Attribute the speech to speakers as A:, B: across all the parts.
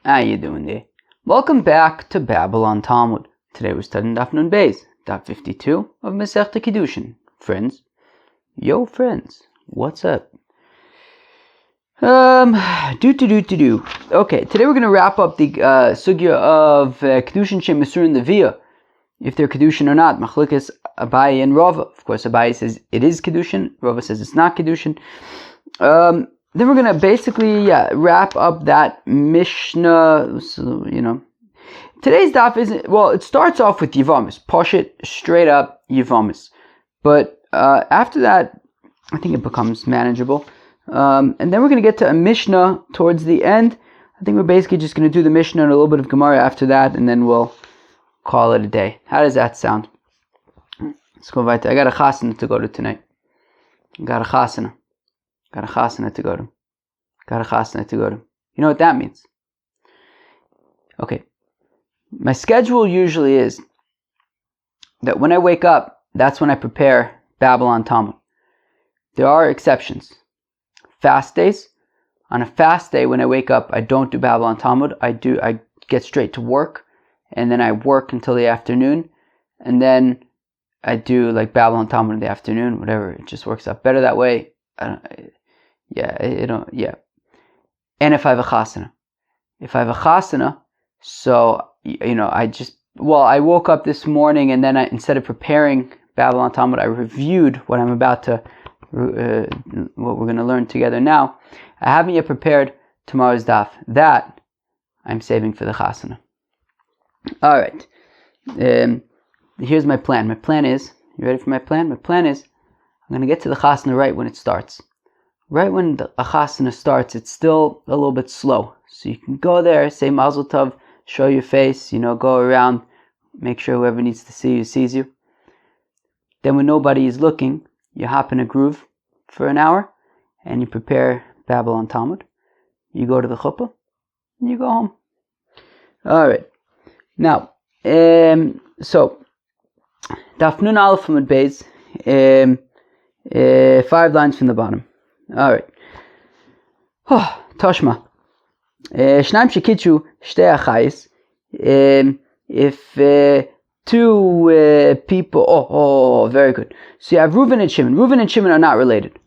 A: How you doing there? Welcome back to Babylon Talmud. Today we're studying Daf Nun Beis, Daf 52 of Masechta Kiddushin. Friends, what's up? Okay, today we're going to wrap up the sugya of Kiddushin Shem Misurin Leviyah, if they're Kiddushin or not. Machlokes Abaye and Rava. Of course, Abaye says it is Kiddushin. Rava says it's not Kiddushin. Then we're going to basically wrap up that Mishnah. So, today's daf isn't, it starts off with Yivamis. Poshit, straight up Yivamis. But after that, I think it becomes manageable. And then we're going to get to a Mishnah towards the end. I think we're basically just going to do the Mishnah and a little bit of Gemara after that, and then we'll call it a day. How does that sound? Let's go right there. I got a chasana to go to tonight. Got a chasana to go to. You know what that means? Okay. My schedule usually is that when I wake up, that's when I prepare Babylon Talmud. There are exceptions. Fast days. On a fast day, when I wake up, I don't do Babylon Talmud. I get straight to work, and then I work until the afternoon, and then I do like Babylon Talmud in the afternoon, whatever. It just works out better that way. And if I have a chasana, so I woke up this morning, and then instead of preparing Babylon Talmud, I reviewed what I'm about to, what we're going to learn together now. I haven't yet prepared tomorrow's daf. That I'm saving for the chasana. All right. Here's my plan. My plan is, you ready for my plan? My plan is, I'm going to get to the chasana right when it starts. Right when the chasana starts, it's still a little bit slow. So you can go there, say Mazel Tov, show your face, go around, make sure whoever needs to see you sees you. Then when nobody is looking, you hop in a groove for an hour, and you prepare Babylon Talmud. You go to the chuppah, and you go home. All right. Now, so Daf Nun Aleph Amud Beis, 5 lines from the bottom. All right. Toshma. Shnaim shekitchu shtei achayis. If two people. Very good. So you have Reuven and Shimon. Reuven and Shimon are not related.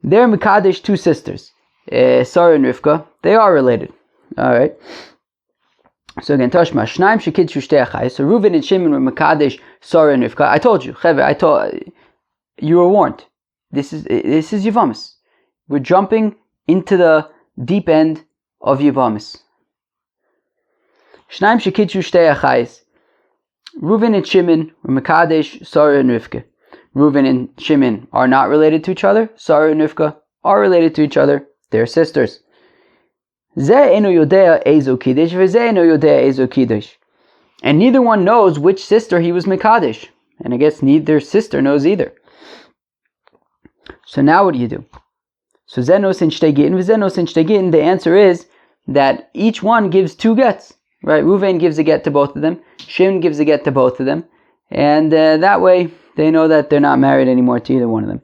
A: They're Mekadesh, two sisters. Sarah and Rivka. They are related. All right. So again, Toshma. Shnaim shekitchu shtei achayis. So Reuven and Shimon were Mekadesh, Sarah and Rivka. I told you, you were warned. This is Yivamis. We're jumping into the deep end of Yivamis. Shnaim shekitchu shtei achayis. Reuven and Shimon were Mekadesh, Sarah and Rivka. Reuven and Shimon are not related to each other. Sarah and Rivka are related to each other. They're sisters. Zeh eno yodea ezo kiddush, v'zeh eno yodea ezo kiddush. And neither one knows which sister he was Mekadesh. And I guess neither sister knows either. So now what do? So Zenos and Shtegin, Zenos and Shtegin, the answer is that each one gives 2 gets. Right? Reuven gives a get to both of them. Shimon gives a get to both of them. And that way, they know that they're not married anymore to either one of them.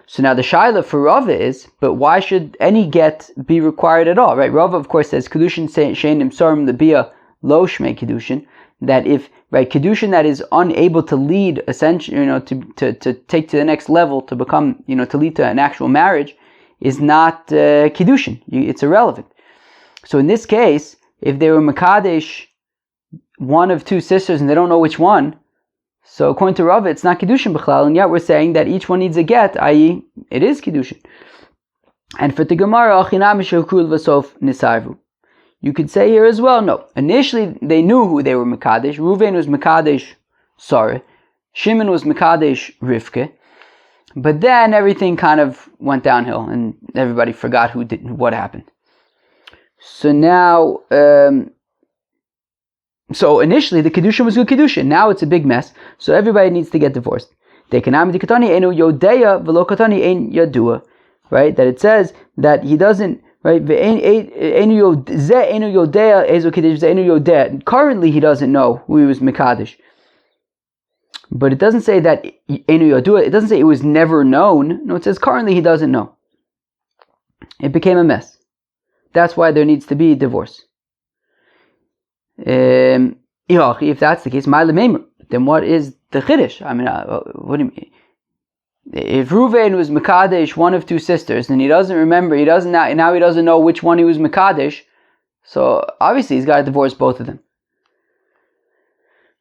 A: So now the shaila for Rava is, but why should any get be required at all? Right? Rava, of course, says, Kiddushin she'enim sorim lebiyah lo shmei Kiddushin, that if, right, Kiddushin that is unable to lead, essentially, to take to the next level, to become, to lead to an actual marriage, is not Kiddushin. It's irrelevant. So in this case, if they were Mekadesh, one of 2 sisters, and they don't know which one, so according to Rava, it's not Kiddushin B'chlal, and yet we're saying that each one needs a get, i.e., it is Kiddushin. And for the Gemara, Achinam shehukul v'sof nisarvu. You could say here as well, no. Initially, they knew who they were Mekadesh. Reuven was Mekadesh Sarah. Shimon was Mekadesh Rivka. But then everything kind of went downhill, and everybody forgot what happened. So now, so initially the Kiddushin was good Kiddushin. Now it's a big mess. So everybody needs to get divorced. Right? That it says that he doesn't. Right? Currently he doesn't know who he was Mekadesh. But it doesn't say that it doesn't say it was never known. No, it says currently he doesn't know. It became a mess. That's why there needs to be divorce. If that's the case, then what is the Kiddush? I mean, what do you mean? If Reuven was Mekadesh one of two sisters, and he doesn't remember, he doesn't know which one he was Mekadesh, so obviously he's got to divorce both of them.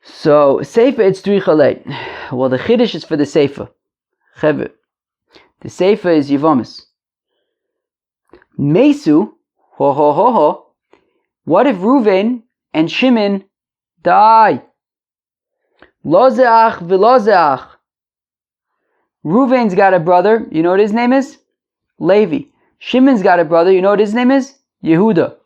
A: So Seifa it's Drichalei. Well, the Chiddush is for the Seifa. The Seifa is Yevamis. Mesu, what if Reuven and Shimon die? Lo ze'ach v'lo ze'ach. Reuven's got a brother, you know what his name is? Levi. Shimon's got a brother, you know what his name is? Yehuda.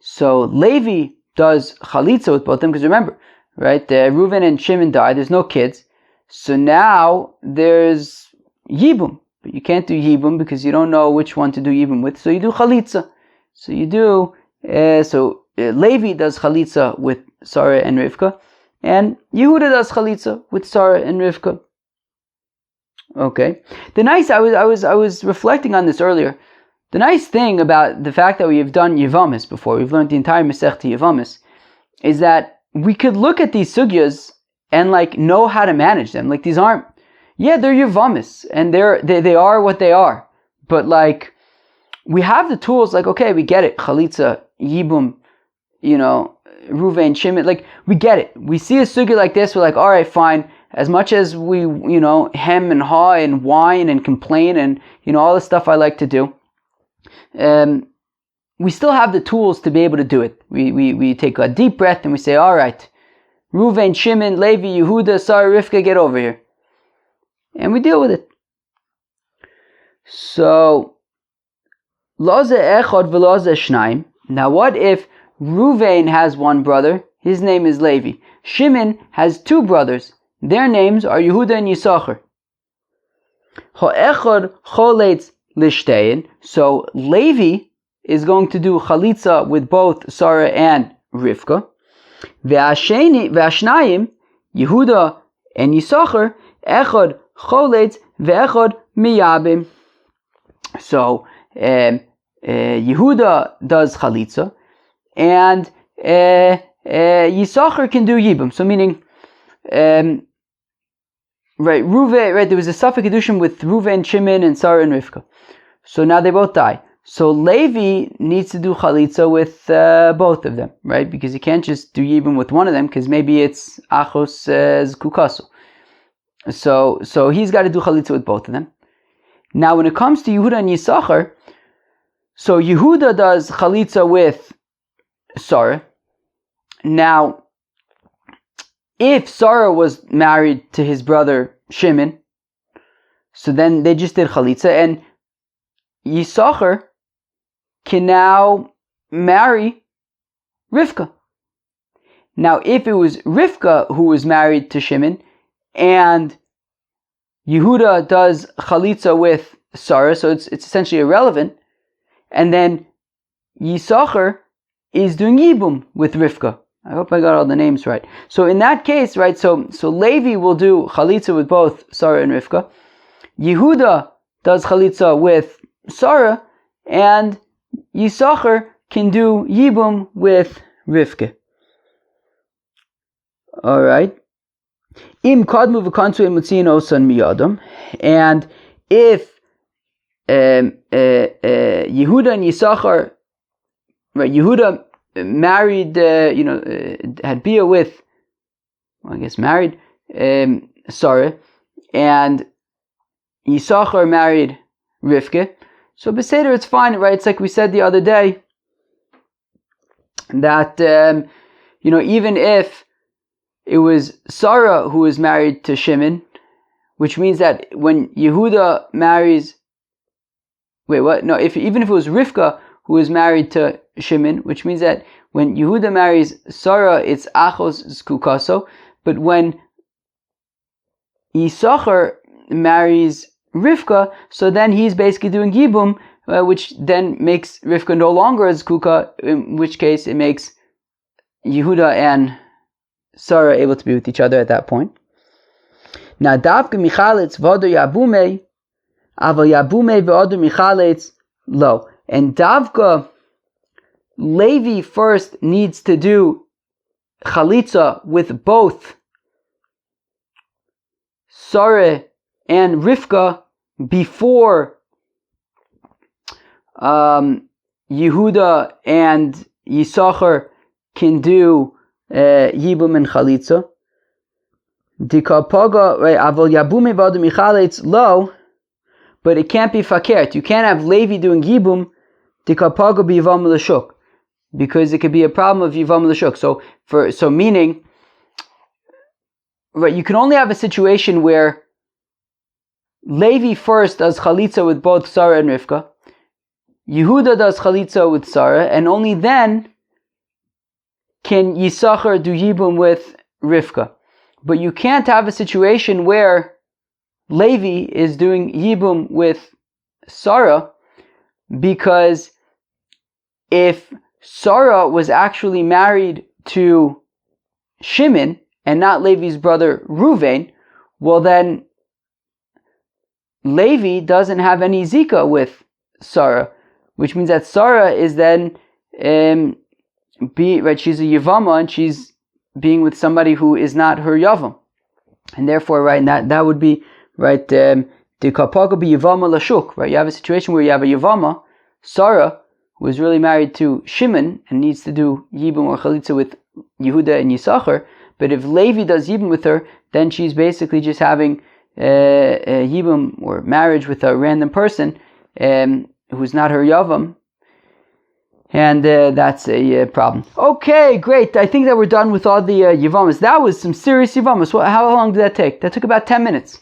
A: So Levi does chalitza with both of them, because remember, right, Reuven and Shimon died, there's no kids, so now there's yibum, but you can't do yibum because you don't know which one to do yibum with, so you do chalitza. So you do, Levi does chalitza with Sarah and Rivka, and Yehuda does chalitza with Sarah and Rivka. Okay. I was reflecting on this earlier. The nice thing about the fact that we have done Yevamis before, we've learned the entire Masechta Yevamis, is that we could look at these sugyas and know how to manage them. These aren't, they're Yevamis, and they are what they are. But we have the tools, okay, we get it, chalitza, yibum, Reuven, Shimon, we get it. We see a sugya like this, we're all right, fine. As much as we, hem and haw and whine and complain and, all the stuff I like to do, we still have the tools to be able to do it. We take a deep breath and we say, all right, Reuven, Shimon, Levi, Yehuda, Sarah, Rivka, get over here. And we deal with it. So, Loze echad v'loze shnaim. Now what if Reuven has one brother, his name is Levi. Shimon has two brothers, their names are Yehuda and Yisachar. Ha'echad choletz lishtein. So Levi is going to do chalitza with both Sarah and Rivka. Ve'ashnayim, Yehuda and Yisachar, echad choletz ve'echad miyabim. So Yehuda does chalitza, and Yisachar can do yibum. So meaning, Reuven, there was a Safek Kiddushin with Reuven, Shimon, and Sarah and Rivka. So now they both die. So Levi needs to do chalitza with both of them, right? Because he can't just do yibum with one of them, because maybe it's achos zkukaso. So he's got to do chalitza with both of them. Now when it comes to Yehuda and Yisachar, so Yehuda does chalitza with Sarah. Now, if Sarah was married to his brother Shimon, so then they just did chalitza, and Yisachar can now marry Rivka. Now, if it was Rivka who was married to Shimon, and Yehuda does chalitza with Sarah, so it's essentially irrelevant, and then Yisachar is doing yibum with Rivka. I hope I got all the names right. So in that case, right, so Levi will do chalitza with both Sarah and Rivka. Yehuda does chalitza with Sarah, and Yisachar can do yibum with Rivka. All right. Im kadmu v'kansu emutziin osan miyadam, and if Yehuda and Yisachar, right, Yehuda married, had bia with, married Sarah, and Yisachar married Rivka. So Beseder, it's fine, right? It's like we said the other day, that, even if it was Sarah who was married to Shimon, which means that when Yehuda marries, even if it was Rivka who was married to Shimon, which means that when Yehuda marries Sarah, it's Achos Zkukaso, but when Yisachar marries Rivka, so then he's basically doing Yibum, which then makes Rivka no longer a Zkuka, in which case it makes Yehuda and Sarah able to be with each other at that point. Now, Davka Michalitz Vado Yabume, Aval Yabume Vado Michalitz lo. And Davka, Levi first needs to do chalitza with both Sarah and Rivka before Yehuda and Yisachar can do Yibum and Chalitza. Dikapaga, right? Aval Yabume v'adu michalitz lo, but it can't be fakert. You can't have Levi doing Yibum. Dikapaga b'yivam l'shuk, because it could be a problem of Yivam l'shuk. So meaning, right? You can only have a situation where Levi first does Chalitza with both Sarah and Rivka. Yehuda does Chalitza with Sarah, and only then can Yisachar do Yibum with Rivka. But you can't have a situation where Levi is doing Yibum with Sarah, because if Sarah was actually married to Shimon and not Levi's brother Ruvain, well then Levi doesn't have any Zika with Sarah, which means that Sarah is then right, she's a Yavama and she's being with somebody who is not her Yavam. And therefore, right, that would be, right, the Kapaga be Yavama Lashuk, right? You have a situation where you have a Yavama, Sarah, who is really married to Shimon and needs to do Yibum or Chalitza with Yehuda and Yisachar, but if Levi does Yibum with her, then she's basically just having Yibum or marriage with a random person who's not her Yavam, and that's a problem. Okay, great. I think that we're done with all the Yavamas. That was some serious Yavamas. How long did that take? That took about 10 minutes.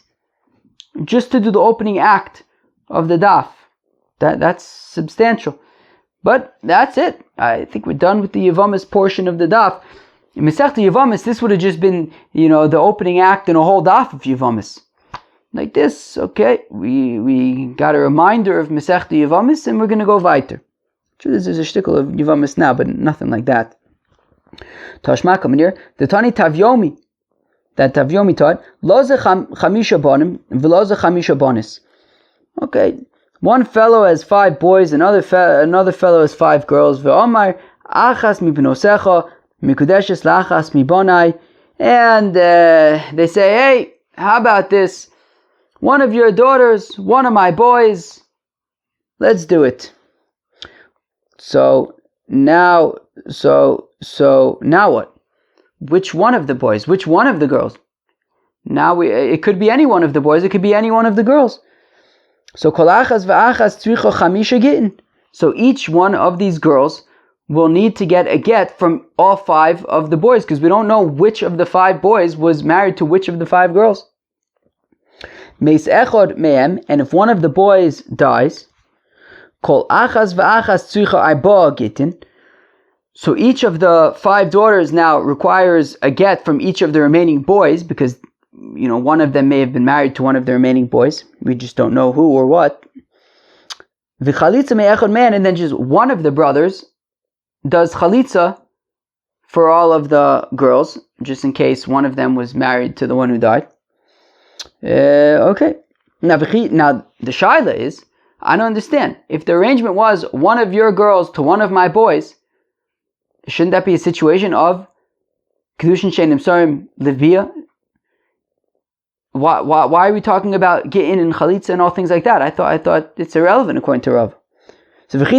A: Just to do the opening act of the daf. That's substantial. But that's it. I think we're done with the Yavamas portion of the daf. In Masechta Yavamas, this would have just been, the opening act in a whole daf of Yavamas. Like this, okay, we got a reminder of Masechta Yavamis, and we're going to go weiter. Sure, there's a shtickle of Yavamis now, but nothing like that. Tashma coming here, the Tani Tavyomi, that Tavyomi taught, Lo ze chamisha bonim, v'lo ze chamisha bonis. Okay, one fellow has 5 boys, another fellow has 5 girls. Ve'omar, achas mi b'nosecha, mikudeshes lachas mi bonai. And they say, hey, how about this? One of your daughters, one of my boys, let's do it. So now what? Which one of the boys? Which one of the girls? Now it could be any one of the boys, it could be any one of the girls. So kolachas v'achas tzricha chamisha gittin. So each one of these girls will need to get a get from all 5 of the boys, because we don't know which of the 5 boys was married to which of the 5 girls. Meis echod mehem, and if one of the boys dies, kol achas v'achas tzricha arba'a gittin. So each of the 5 daughters now requires a get from each of the remaining boys, because one of them may have been married to one of the remaining boys. We just don't know who or what. V'chalitza me'echod man, and then just one of the brothers does chalitza for all of the girls, just in case one of them was married to the one who died. Okay. Now the shaila is, I don't understand. If the arrangement was one of your girls to one of my boys, shouldn't that be a situation of Kiddushin she'ein nimsarim levia? Why are we talking about getting in chalitza and all things like that? I thought it's irrelevant according to Rav. So and if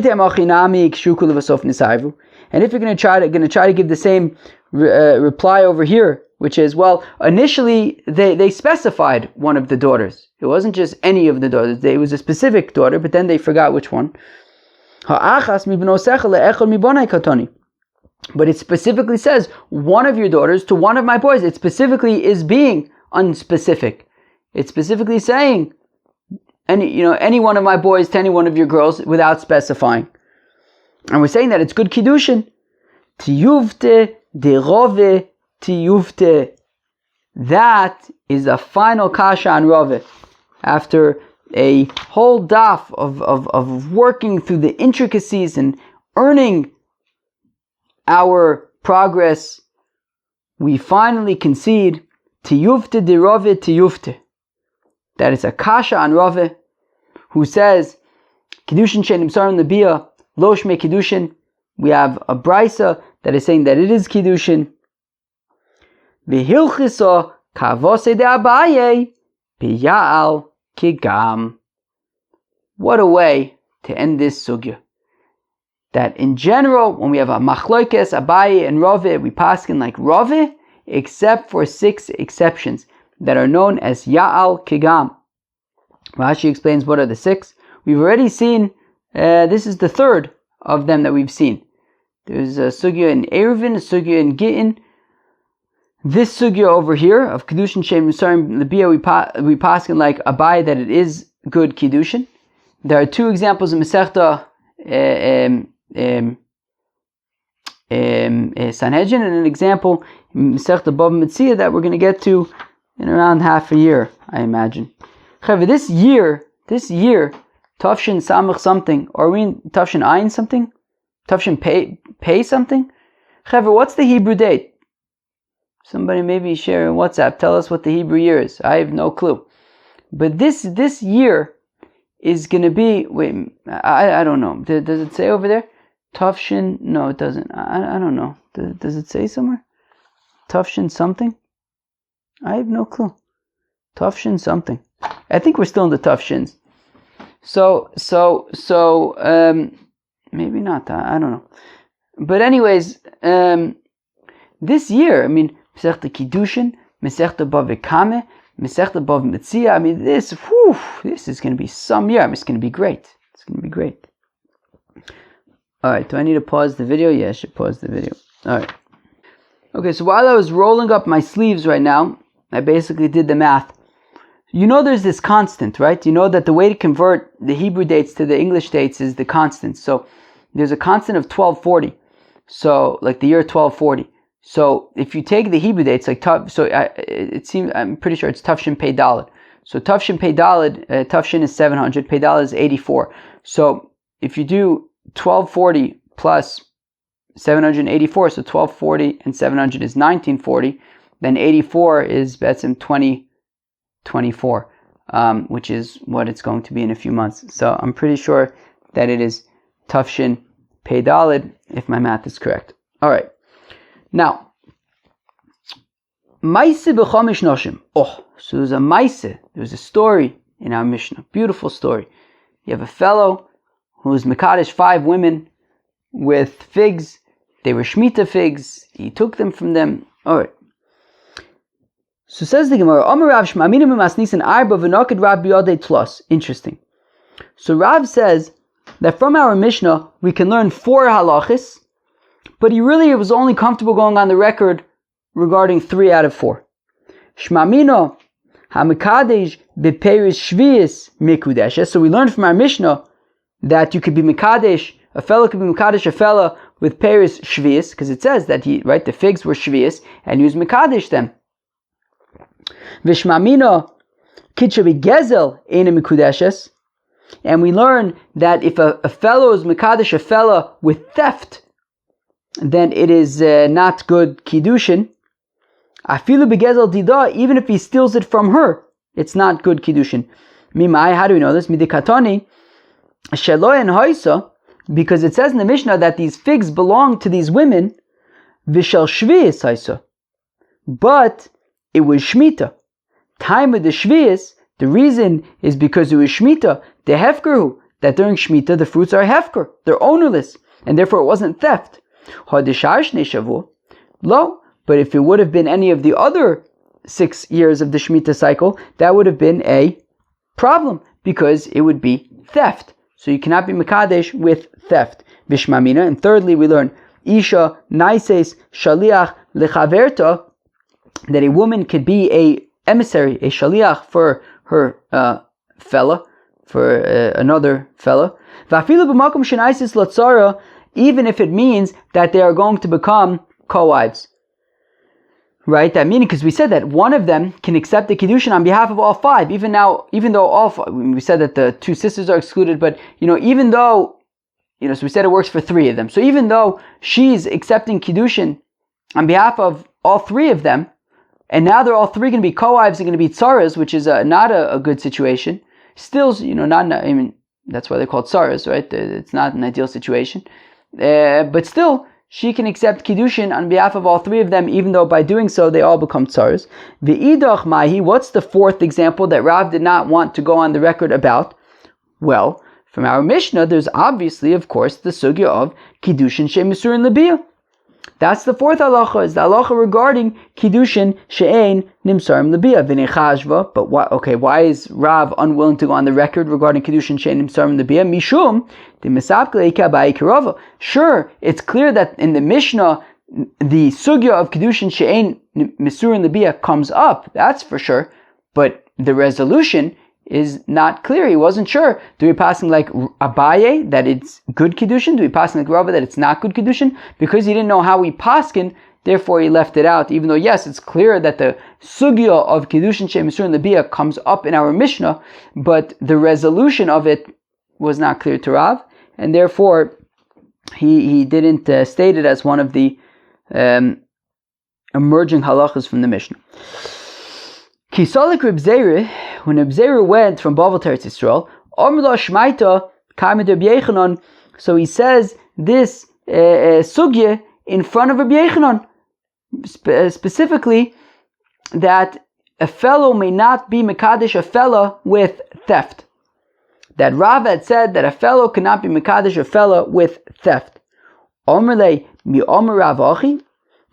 A: you're going to try to give the same reply over here, which is, well, initially they specified one of the daughters. It wasn't just any of the daughters. It was a specific daughter, but then they forgot which one. But it specifically says one of your daughters to one of my boys. It specifically is being unspecific. It's specifically saying any one of my boys to any one of your girls without specifying. And we're saying that it's good Kiddushin. Tiyuvte derove tiyuvte. That is the final kasha on Rove. After a whole daf of working through the intricacies and earning our progress, we finally concede tiyuvte derove tiyuvte. That is a kasha on Rove, who says Kiddushin shenim sarim lebia lo shmei Kiddushin. We have a brisa that is saying that it is Kiddushin. V'hilchisa kavose de Abaye biyal kigam. What a way to end this sugya. That in general, when we have a machloikes, Abaye and Rave, we paskin like Rave, except for 6 exceptions that are known as Ya'al Kigam. Rashi explains what are the 6. We've already seen, this is the 3rd of them that we've seen. There's a sugya in Eruvin, a sugya in Gittin. This sugya over here of Kiddushin Shem Musarim Libya, we paskin like Abaye that it is good Kiddushin. There are 2 examples in Masechta Sanhedrin and an example in Masechta Bava Metzia that we're going to get to in around half a year, I imagine. However, this year, Tafshin Samach something, or we in Tafshin Ayin something? Tafshin Pei something? However, what's the Hebrew date? Somebody maybe share in WhatsApp, tell us what the Hebrew year is. I have no clue. But this year is going to be, wait, I don't know. Does it say over there? Tafshin? No, it doesn't. I don't know. Does it say somewhere? Tafshin something? I have no clue. Tafshin something. I think we're still in the Tafshins. So, maybe not. I don't know. But anyways, this year, I mean, Masechta Kiddushin, Masechta Bava Kame, Masechta Bava Metzia. I mean, this is going to be some year. I mean, it's going to be great. It's going to be great. Alright, do I need to pause the video? Yeah, I should pause the video. Alright. Okay, so while I was rolling up my sleeves right now, I basically did the math. You know there's this constant, right? You know that the way to convert the Hebrew dates to the English dates is the constant. So there's a constant of 1240. So, like the year 1240. So if you take the Hebrew dates, like it seems, I'm pretty sure it's Tafshin Pei Daled. So Tafshin Pei Daled, Tafshin is 700, Pei Daled is 84. So if you do 1240 plus 784, so 1240 and 700 is 1940, then 84 is Betzim 2024, which is what it's going to be in a few months. So I'm pretty sure that it is Tafshin Pei Daled, if my math is correct. Alright. Now, Maise b'chomish noshim. Oh, so there's a Maise, there's a story in our Mishnah. Beautiful story. You have a fellow who was Mekadesh 5 women with figs. They were Shemitah figs. He took them from them. Alright. So says the Gemara, Omer Rav Shma'aminu b'masnisin arba v'noked Rab b'yodei tlos. Interesting. So Rav says that from our Mishnah we can learn 4 halachis, but he really was only comfortable going on the record regarding 3 out of 4. Shma'amino ha'mekadesh b'peiris shvius mikudeshes. So we learned from our Mishnah that you could be mekadesh, a fellow could be mekadesh a fellow with peiris shvius, because it says that the figs were shvius, and he was mekadesh them. V'shma'amino kitcha b'gezel eina mikudeshes. And we learn that if a fellow is mekadesh a fellow with theft, then it is not good kiddushin. Afilu begezel dida, even if he steals it from her, it's not good kiddushin. Mimai, how do we know this? Midikatoni shelo en hoisa, because it says in the Mishnah that these figs belong to these women. Vishal shvius hoisa, but it was shmita. Time of the shvius, the reason is because it was shmita. The hefkeru, that during shmita the fruits are hefker, they're ownerless, and therefore it wasn't theft. Lo, but if it would have been any of the other 6 years of the Shemitah cycle, that would have been a problem, because it would be theft. So you cannot be Mekadesh with theft. Vishmamina. And thirdly, we learn Isha Naises Shaliach Lechaverta, that a woman could be a emissary, a Shaliach for her fella, for another fella. Vafilu b'makom shenaises lotzara, even if it means that they are going to become co-wives. Right? That meaning, because we said that one of them can accept the Kiddushin on behalf of all 5. Even though all 5, we said that the 2 sisters are excluded, but, even though, so we said it works for 3 of them. So even though she's accepting Kiddushin on behalf of all 3 of them, and now they're all 3 going to be co-wives and going to be tzaras, which is not a good situation, still, That's why they're called tsaras, right? It's not an ideal situation. But still, she can accept Kiddushin on behalf of all three of them, even though by doing so, they all become tsaras. V'idach mahi, what's the fourth example that Rav did not want to go on the record about? Well, from our Mishnah, there's obviously, of course, the sugya of Kiddushin she'misur in Libiyah. That's the fourth halacha, is the halacha regarding Kiddushin she'ein nimsarim Libiyah v'nechashva. But why is Rav unwilling to go on the record regarding Kiddushin she'ein nimsarim Libiyah? Mishum the misapkele ikabai kirova. Sure, it's clear that in the Mishnah the sugya of Kiddushin she'ein misurin Libiyah comes up. That's for sure. But the resolution is not clear. He wasn't sure. Do we pass him like Abaye that it's good Kiddushin? Do we pass him like Rava that it's not good Kiddushin? Because he didn't know how we paskin, therefore he left it out. Even though yes, it's clear that the sugya of Kiddushin she'misur in Libiyah comes up in our Mishnah, but the resolution of it was not clear to Rav, and therefore he didn't state it as one of the emerging halachas from the Mishnah. Kisalik Reb Zeira, when Reb Zeira went from Bavel to Eretz Yisrael, Omrla Shmaita Kamid Reb Yechanan, so he says this sugya in front of Reb Yechanan, specifically that a fellow may not be mekadesh a fellow with theft. That Rav had said that a fellow cannot be mekadesh a fellow with theft. Omrle mi Omer Rav Achi.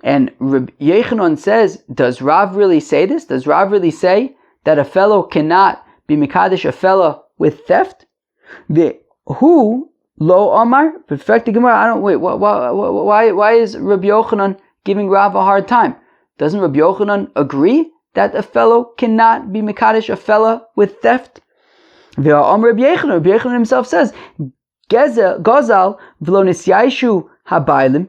A: And Reb Yechanan says, does Rav really say this? Does Rav really say that a fellow cannot be mekadesh a fellow with theft? Who lo Omar? Perfect Gemara. I don't wait. Why is Reb Yochanan giving Rav a hard time? Doesn't Reb Yochanan agree that a fellow cannot be mekadesh a fellow with theft? Reb Yechanan himself says, Gazal v'lo nisyaishu habaylim.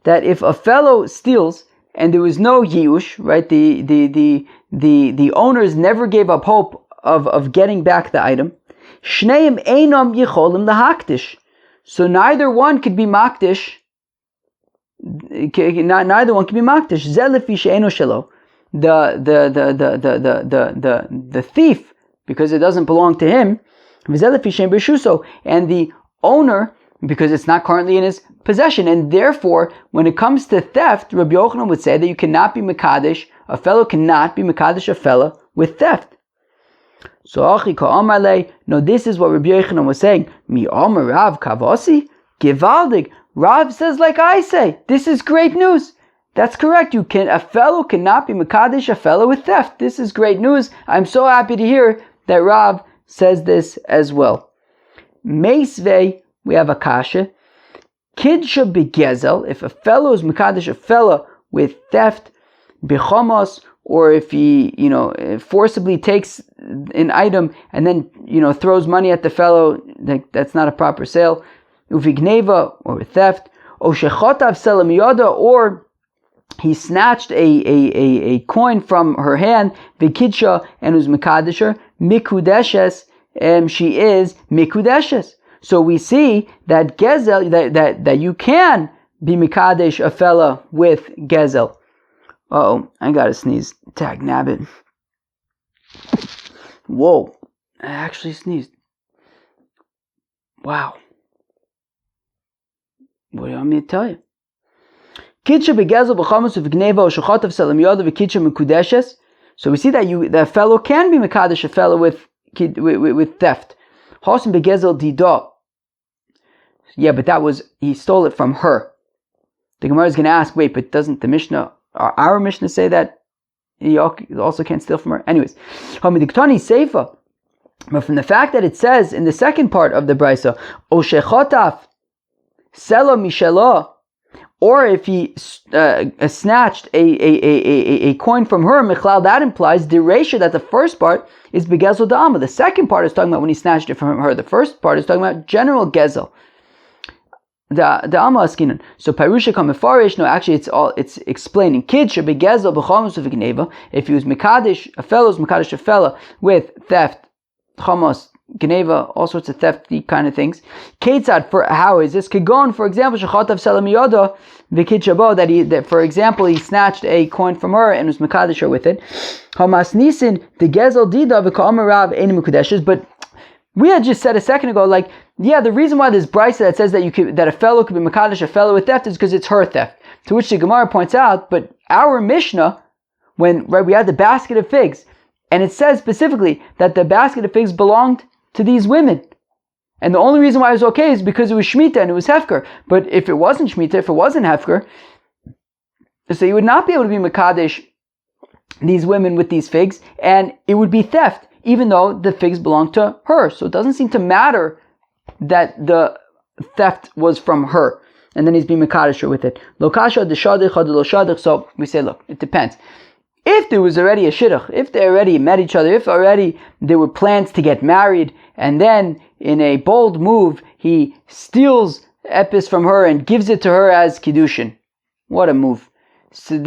A: That if a fellow steals and there was no yiush, right? The owners never gave up hope of getting back the item. Shneim einam yicholim lahakdish. So neither one could be makdish. Neither one can be makdish. Zelefi she'eno shelo. The thief, because it doesn't belong to him. Zelefi she'en b'shuso, and the owner, because it's not currently in his possession, and therefore, when it comes to theft, Rabbi Yochanan would say that you cannot be mekadesh, a fellow cannot be mekadesh a fellow with theft. So, Achi ka'amar lei, no, this is what Rabbi Yochanan was saying. Mi amar Rav kavasi, givaldig. Rav says like I say. This is great news. That's correct. A fellow cannot be mekadesh a fellow with theft. This is great news. I'm so happy to hear that Rav says this as well. Meisvei, we have a kasha. Kidsha begezel, if a fellow is mekadesh a fellow with theft, bechamos, or if he, forcibly takes an item and then, throws money at the fellow, that's not a proper sale. Uvigneva, or with theft. O shechotav selamiyada, or he snatched a coin from her hand, vikidsha, and was mekadesher, mikudeshes, she is mikudeshes. So we see that gezel, that you can be mikadesh a fella with gezel. Uh-oh, I gotta sneeze. Tag nabbit. Whoa, I actually sneezed. Wow. What do you want me to tell you? Kidsha begezel b'chamus v'gneva o shechotav selam yoda v'kidsha mikudeshes. So we see that fellow can be mikadesh a fellow with theft. Hosim begezel dida. Yeah, but he stole it from her. The Gemara is going to ask, wait, but doesn't the Mishnah, our Mishnah say that he also can't steal from her? Anyways, Hamidiktani Seifa. But from the fact that it says in the second part of the Brisa, O shechotaf sela mishelo, or if he snatched a coin from her, Michlal, that implies the ratio that the first part is begezel da'ama. The second part is talking about when he snatched it from her. The first part is talking about general gezel. The Amma Askinan. So Parusha Kamefarish, no, actually it's explaining. Kid should be gezel b'chamos v'gneva. If he was mekadesh, a fellow is mekadesh a fellow with theft, chamos, gneva, all sorts of thefty kind of things. Ketzad, for how is this? Kigon, for example, shechotav selamiyoda v'kid shabo, that for example he snatched a coin from her and was mekadesh her with it. Hamas nisin the gezel dida v'ka'amar rav ein mekudeshes, but We had just said a second ago, like, yeah, the reason why this brisa that says that a fellow could be mekadesh a fellow with theft is because it's her theft. To which the Gemara points out, but our Mishnah, when we had the basket of figs, and it says specifically that the basket of figs belonged to these women. And the only reason why it was okay is because it was Shemitah and it was Hefker. But if it wasn't Shemitah, if it wasn't Hefker, so you would not be able to be Mekadesh these women with these figs, and it would be theft, even though the figs belonged to her. So it doesn't seem to matter that the theft was from her. And then he's being Mekadesh with it. Lokasha, the Shadich, the Lo Shadich. So we say, look, it depends. If there was already a shidduch, if they already met each other, if already there were plans to get married, and then in a bold move, he steals epis from her and gives it to her as Kiddushin. What a move. So in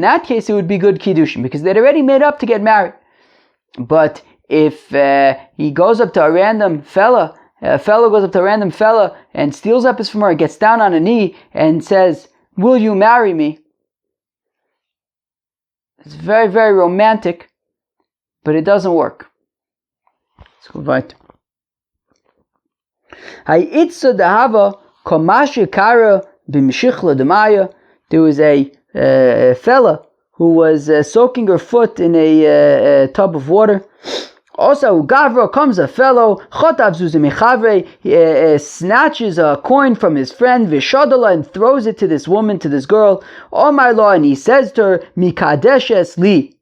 A: that case, it would be good Kiddushin, because they'd already made up to get married. But if he goes up to a random fella, goes up to a random fella and steals epis from her, gets down on a knee and says, "Will you marry me?" It's very, very romantic, but it doesn't work. Let's go weiter. There was a fella who was soaking her foot in a tub of water. Also, Gavra comes a fellow, snatches a coin from his friend, Vishadala, and throws it to this woman, to this girl. Oh my Lord, and he says to her, Mikadeshes li,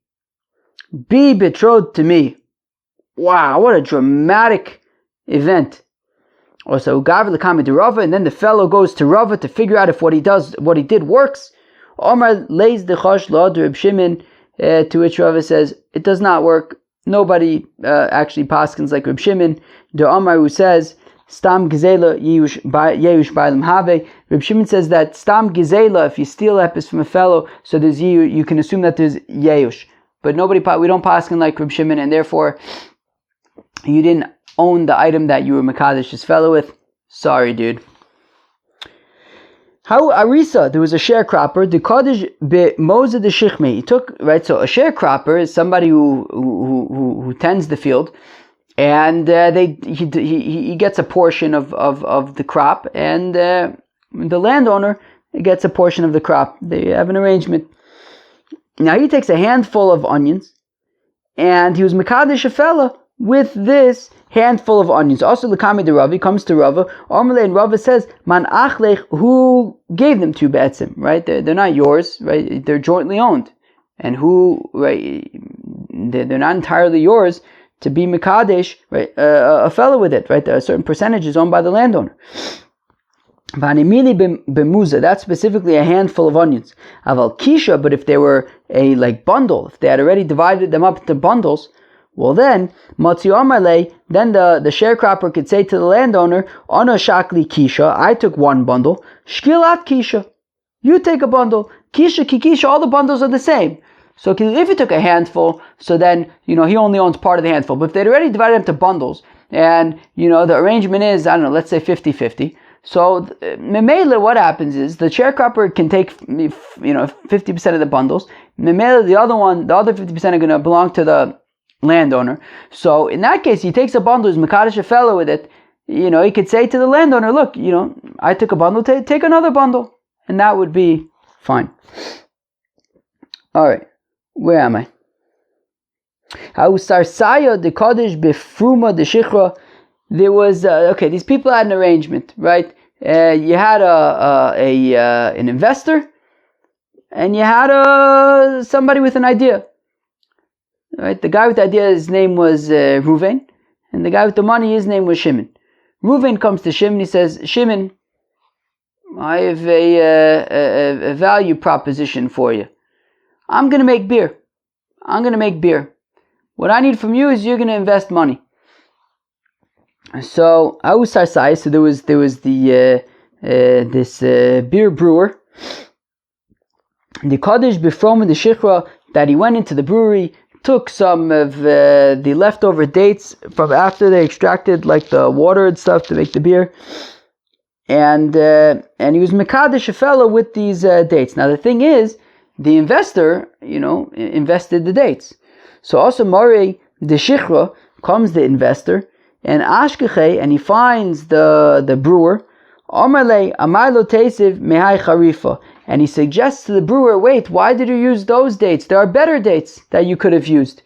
A: be betrothed to me. Wow, what a dramatic event. Also, Gavra the to Rava, and then the fellow goes to Rava to figure out if what he did works. Omar lays the chosh law to Reb Shimon, to which Rava says, it does not work. Nobody actually paskins like Reb Shimon. The Omar who says, Stam Gizela Yeush Bailam Have. Reb Shimon says that Stam Gizela, if you steal epis from a fellow, so there's you can assume that there's Yeush. But we don't paskin like Reb Shimon, and therefore you didn't own the item that you were Mekadesh this fellow with. Sorry, dude. How Arisa, there was a sharecropper, the Kaddish be Moses the Shichme. He took, right, so a sharecropper is somebody who tends the field, and he gets a portion of the crop, and the landowner gets a portion of the crop. They have an arrangement. Now he takes a handful of onions, and he was Mekadesh a fella with this handful of onions. Also, Lakami the Ravi comes to Rava. Ormale and Rava says, Man achlech, who gave them to Betzim, right? They're not yours, right? They're jointly owned. And who, right? They're not entirely yours to be Mekadesh, right? A fellow with it, right? A certain percentage is owned by the landowner. Vanimili bemuza, that's specifically a handful of onions. Aval kisha, but if they were a bundle, if they had already divided them up into bundles, well then, Matzi Omarle, then the sharecropper could say to the landowner, Ono Shakli Kisha, I took one bundle, Shkilat Kisha, you take a bundle, Kisha Kikisha, all the bundles are the same. So if he took a handful, so then, he only owns part of the handful. But if they'd already divided into bundles, and, the arrangement is, I don't know, let's say 50-50. So, Memele, what happens is, the sharecropper can take, 50% of the bundles. Memele, the other 50% are going to belong to the landowner. So in that case, he takes a bundle, he's Mekadesh a fellow with it. He could say to the landowner, look, I took a bundle, take another bundle. And that would be fine. Alright, where am I? How Sarsaya the Kaddish Befruma the Shichra. There was these people had an arrangement, right? You had an investor, and you had somebody with an idea. Right, the guy with the idea, his name was Reuven, and the guy with the money, his name was Shimon. Reuven comes to Shimon, he says, Shimon, I have a value proposition for you. I'm going to make beer. What I need from you is you're going to invest money. So, so there was the this beer brewer, the Kaddish Befrom and the Shichra, that he went into the brewery, took some of the leftover dates from after they extracted the water and stuff to make the beer, and he was Mekadesh a fellow with these dates. Now the thing is, the investor, invested the dates. So also Mori the Shichra comes the investor, and Ashkeche, and he finds the brewer, Omerle Amarlo Tesiv Mehai Charifa, and he suggests to the brewer, wait, why did you use those dates? There are better dates that you could have used.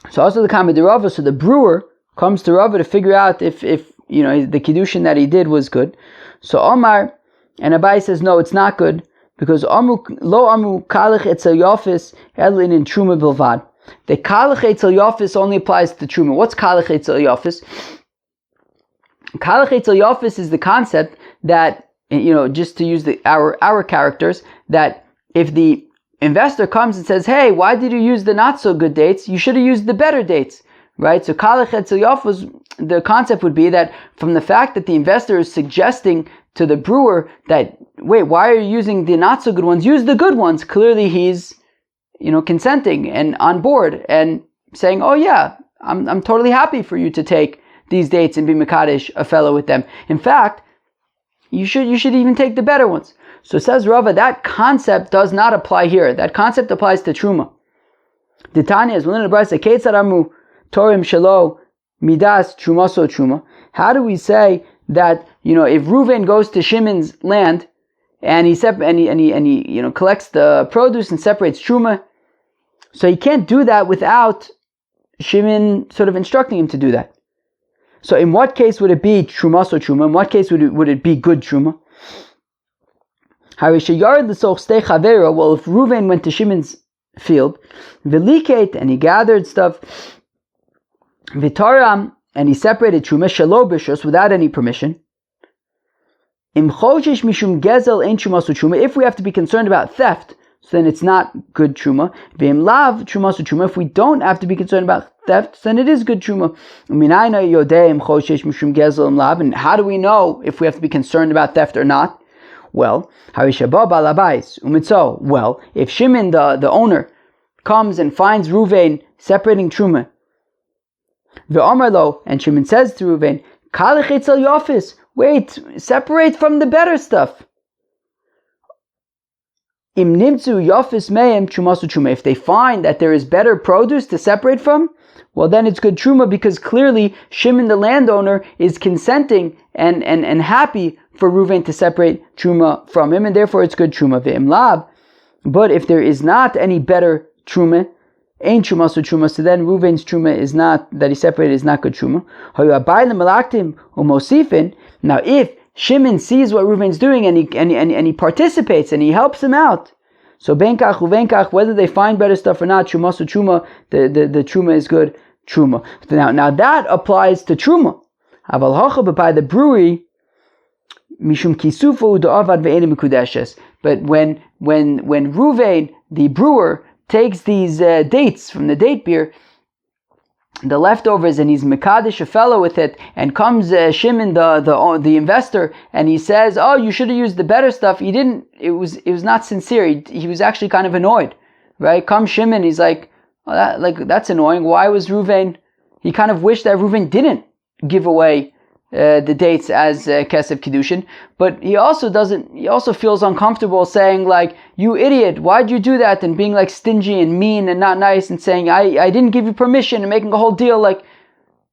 A: So also the comment of Rava, so the brewer comes to Rava to figure out if the Kiddushin that he did was good. So Omar and Abai says, no, it's not good, because lo amru kalich etzel yofis elin in truma bilvad. The kalich etzel yofis only applies to truma. What's kalich etzel yofis? Kalich etzel yofis is the concept that, just to use our characters, that if the investor comes and says, hey, why did you use the not so good dates? You should have used the better dates, right? So kalich etzel yofis, the concept would be that from the fact that the investor is suggesting to the brewer that, wait, why are you using the not so good ones? Use the good ones. Clearly he's, consenting and on board and saying, oh yeah, I'm totally happy for you to take these dates and be Mekadesh a fellow with them. In fact, you should even take the better ones. So says Rava, that concept does not apply here. That concept applies to Truma. The Tanya is one of the Brisa, Ketzaramu Torim Shelo Midas Trumaso Truma. How do we say that, if Reuven goes to Shimon's land and he collects the produce and separates Truma, so he can't do that without Shimon sort of instructing him to do that. So in what case would it be Trumaso Truma? In what case would it be good Truma? Well, if Reuven went to Shimon's field, Velikate, and he gathered stuff, Vitaram, and he separated Truma, Shelo B'Rishus, without any permission. Im Choshesh Mishum Gezel Ein Trumaso Truma, if we have to be concerned about theft, so then it's not good Truma. V'im Lav Trumaso Truma, if we don't have to be concerned about theft, then it is good Truma. U'minayna Yodei Im Choshesh Mishum Gezel Im Lav, and how do we know if we have to be concerned about theft or not? Well, Harishabah Balabais Umitzo. Well, if Shimon, the owner, comes and finds Reuven separating Truma, Ve'omerlo, and Shimon says to Reuven, Kalich etzel yofis, wait, separate from the better stuff. Im nimtzu yofis meim trumasu truma. If they find that there is better produce to separate from, well then it's good truma, because clearly Shimon the landowner is consenting and happy for Reuven to separate truma from him, and therefore it's good truma. Ve'im lav. But if there is not any better truma, ain't truma so truma, so then Reuven's truma is not, that he separated, is not good truma. Now if Shimon sees what Reuven's doing and he participates and he helps him out, so benkach uvenkach, whether they find better stuff or not, truma so truma, the truma is good truma. Now that applies to truma. Aval hocha, but by the brewery, mishum kisufu da'avad ve'enim mikudeshes. But when Reuven, the brewer, takes these dates from the date beer, the leftovers, and he's mekadesh a fellow with it, and comes Shimon, the investor, and he says, oh, you should have used the better stuff. He didn't. It was not sincere. He was actually kind of annoyed, right? Comes Shimon, he's like, oh, that's annoying. Why was Reuven? He kind of wished that Reuven didn't give away the dates as Kesef Kiddushin, but he also feels uncomfortable saying like, you idiot, why'd you do that? And being like stingy and mean and not nice and saying, I didn't give you permission, and making a whole deal. Like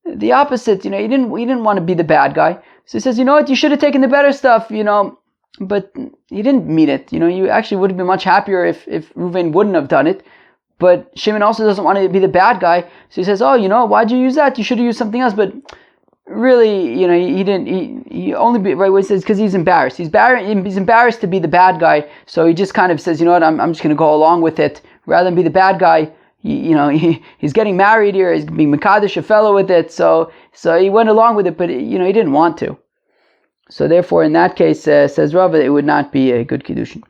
A: the opposite, he didn't want to be the bad guy. So he says, you know what, you should have taken the better stuff, but he didn't mean it. You actually would have been much happier if Reuven wouldn't have done it. But Shimon also doesn't want to be the bad guy. So he says, oh, why'd you use that? You should have used something else. But really, he didn't. He only right what he says, because he's embarrassed. He's embarrassed to be the bad guy, so he just kind of says, you know what, I'm just going to go along with it rather than be the bad guy. He's getting married here. He's being mekadesh a fellow with it, so he went along with it, but he didn't want to. So therefore, in that case, says Rava, it would not be a good kiddushin.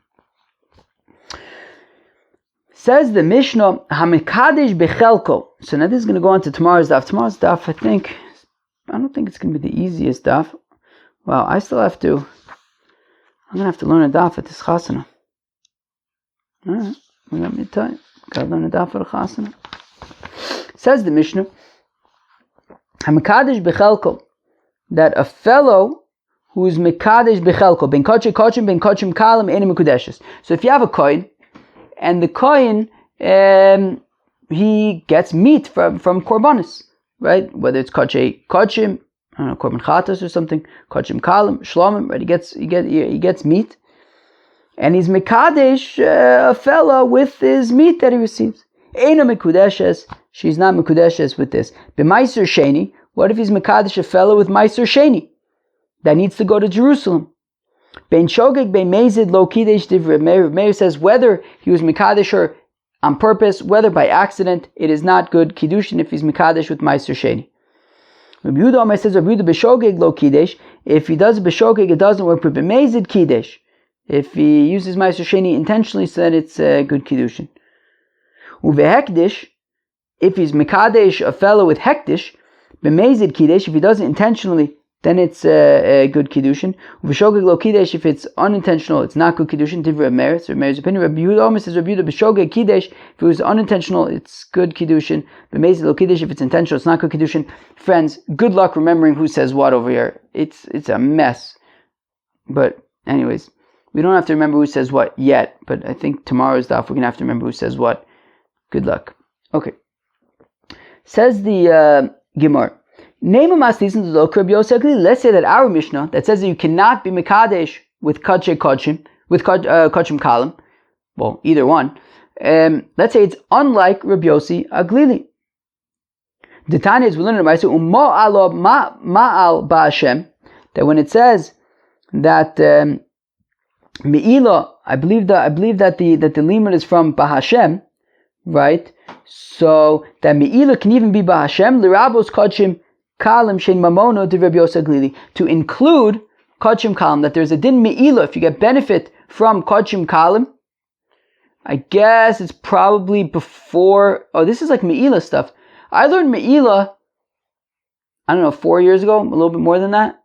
A: Says the Mishnah, hamikadesh bechelko. So now this is going to go on to tomorrow's daf. Tomorrow's daf, I don't think it's going to be the easiest daf. Well, I'm going to have to learn a daf at this chasana. Alright, we got mid-time. Got to learn a daf for the chasana. Says the Mishnah, HaMekadesh Bechelko, that a fellow who's Mekadesh Bechelko, Ben Kochim Kochim, Ben Kochim Kalim, Eni Mekudeshes. So if you have a kohen, and the kohen, he gets meat from korbanos, right? Whether it's Kodshe Kodshim, I don't know, Korban Chatas or something, Kodshim Kalim, Shlomim, right? He gets meat, and he's Mekadesh a fella with his meat that he receives. Eina Mekudeshes, she's not Mekudeshes with this. B'Maiser Sheni, what if he's Mekadesh a fella with Maiser Sheni that needs to go to Jerusalem? Ben Shogeg Ben Mezid Lo Kidesh Divrei Meir. Meir says whether he was Mekadesh or on purpose, whether by accident, it is not good Kiddushin if he's Mekadesh with Maiser Sheni. Rabbi Yehuda says Rabbi Yehuda B'Shogeg Lo Kidesh. If he does B'Shogeg, it doesn't work. But B'Mezid Kidesh. If he uses Maiser Sheni intentionally, so that it's good Kiddushin. Uvehekdish, if he's Mekadesh, a fellow with Hekdish, B'Mezid Kidesh, if he does it intentionally, then it's a good Kiddushin. Uveshogeg Lo Kidesh, if it's unintentional, it's not good Kiddushin. Divrei Meir, so Meir's opinion. Rabbi Yehuda says Rabbi Yehuda B'Shogeg Kidesh, if it was unintentional, it's good Kiddushin. B'Mezid Lo Kidesh, if it's intentional, it's not good Kiddushin. Friends, good luck remembering who says what over here. It's a mess. But anyways, we don't have to remember who says what yet, but I think tomorrow's daf we're going to have to remember who says what. Good luck. Okay. Says the Gemara. Let's say that our Mishnah that says that you cannot be Mekadesh with Kodshe Kodshim, with Kodshim Kalim, well, either one. Let's say it's unlike Rabbi Yossi Aglili. The Tanya is we learn in Ma'al Ba'Hashem, that when it says that Me'ilah, I believe that the limud is from Ba'Hashem, right? So that Me'ilah can even be Ba'Hashem, L'Rabos Kodshim Kalim Shein Mamono de Rabbi Yossi Aglili, to include Kodshim Kalim, that there's a din Me'ilah, if you get benefit from Kodshim Kalim. I guess it's probably before, this is like Me'ilah stuff. I learned Me'ilah, I don't know, 4 years ago, a little bit more than that.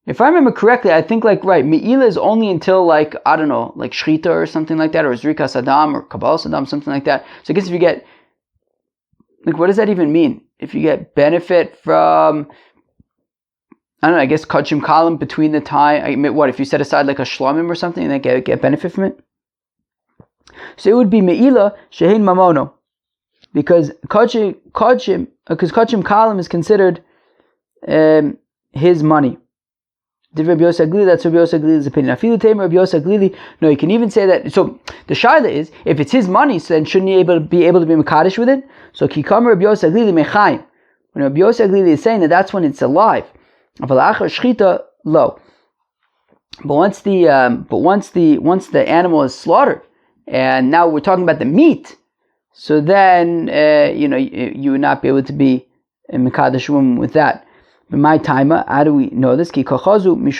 A: If I remember correctly, I think Me'ilah is only until like Shchita or something like that, or Zrika Saddam or Kabbalah Saddam, something like that. So I guess if you get, what does that even mean? If you get benefit from, I don't know, I guess Kodshim Kalim between the time, if you set aside like a Shlomim or something and then get benefit from it? So it would be Me'ilah Shehin Mamono. Because Kodshim Kalim is considered his money. Rabbi Yossi Aglili, that's Rabbi Yossi Aglili's opinion. Afilu Tamer Rabbi Yossi Aglili. No, you can even say that. So the shaila is, if it's his money, so then shouldn't he be able to be Mekadesh with it? So Kikam Rabbi Yossi Aglili Mechayim. When Rabbi Yossi Aglili is saying that's when it's alive. Avalachar Shchita lo. But once the animal is slaughtered, and now we're talking about the meat, so then you would not be able to be a Mekadesh woman with that. But my timer, how do we know this? Because when the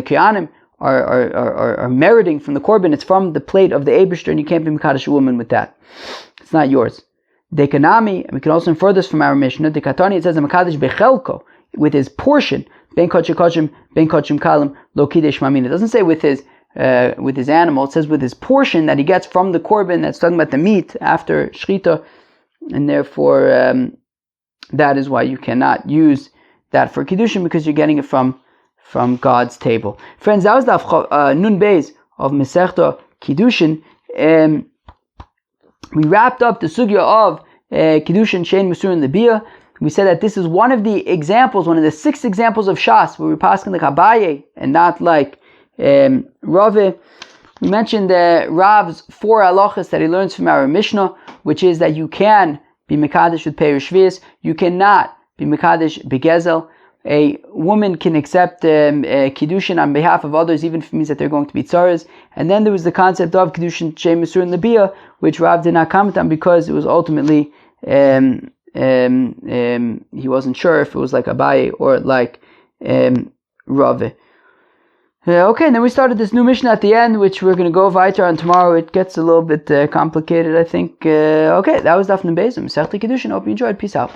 A: Kiyanim are meriting from the Korban, it's from the plate of the Eibishter, and you can't be Mekadesh a woman with that. It's not yours. Dekanami, and we can also infer this from our Mishnah. Dekatani, it says Mekadesh bechelko, with his portion, ben Kodshim Kodshim, ben Kodshim Kalim, lo Kidesh Mamin. It doesn't say with his animal, it says with his portion that he gets from the Korban, that's talking about the meat after Shchita, and therefore that is why you cannot use that for Kiddushin, because you're getting it from God's table. Friends, that was the Nun Beis of Masechta Kiddushin. We wrapped up the sugya of Kiddushin Shein Musurin Lebiyah. We said that this is one of the examples, one of the 6 examples of Shas where we're passing like Abaye and not like Rave. We mentioned Rav's 4 halachas that he learns from our Mishnah, which is that you can be Mekadesh with Peir Shvius, you cannot be Mekadesh Begezel. A woman can accept Kiddushin on behalf of others, even if it means that they're going to be tzaras. And then there was the concept of Kiddushin Shein Musurin Lebiyah, which Rav did not comment on because it was ultimately he wasn't sure if it was like Abaye or like Rave. Okay, and then we started this new Mishnah at the end, which we're going to go weiter on tomorrow. It gets a little bit complicated, I think. Okay, that was Daf Nun Beis, Masechta Kiddushin. Hope you enjoyed. Peace out.